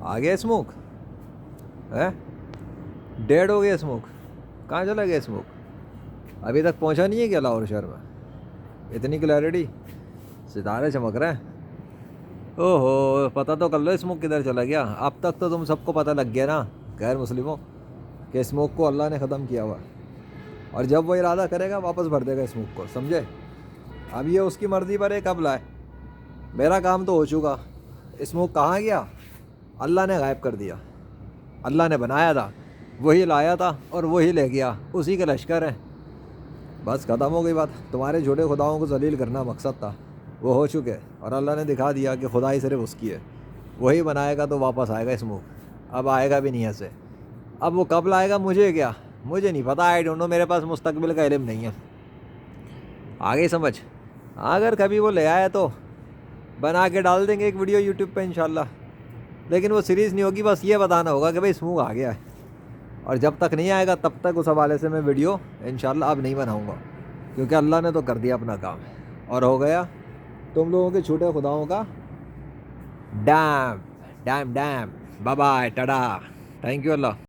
आ गया स्मोक है, डेड हो गया स्मोक, कहाँ चला गया स्मोक? अभी तक पहुंचा नहीं है क्या लाहौर शहर में? इतनी क्लैरिटी, सितारे चमक रहे हैं। ओहो, पता तो कर लो स्मोक किधर चला गया। अब तक तो तुम सबको पता लग गया ना गैर मुस्लिमों कि स्मोक को अल्लाह ने ख़त्म किया हुआ, और जब वो इरादा करेगा वापस भर देगा स्मोक को, समझे? अब ये उसकी मर्ज़ी पर है कब लाए। मेरा काम तो हो चुका। स्मोक कहाँ गया? अल्लाह ने गायब कर दिया। अल्लाह ने बनाया था, वही लाया था और वही ले गया, उसी के लश्कर हैं। बस ख़त्म हो गई बात। तुम्हारे झूठे खुदाओं को जलील करना मकसद था, वो हो चुके, और अल्लाह ने दिखा दिया कि खुदाई सिर्फ उसकी है। वही बनाएगा तो वापस आएगा स्मोक, अब आएगा भी नहीं ऐसे। अब वो कब लाएगा मुझे क्या, मुझे नहीं पता, आई डोंट नो, मेरे पास मुस्तकबिल का इल्म नहीं है। आ गई समझ? अगर कभी वो ले आया तो बना के डाल देंगे एक वीडियो यूट्यूब पे इंशाल्लाह, लेकिन वो सीरीज़ नहीं होगी, बस ये बताना होगा कि भाई स्मोक आ गया है। और जब तक नहीं आएगा तब तक उस हवाले से मैं वीडियो इंशाल्लाह अब नहीं बनाऊँगा, क्योंकि अल्लाह ने तो कर दिया अपना काम, और हो गया तुम लोगों के छोटे खुदाओं का damn damn damn. Bye bye, tata, thank you Allah.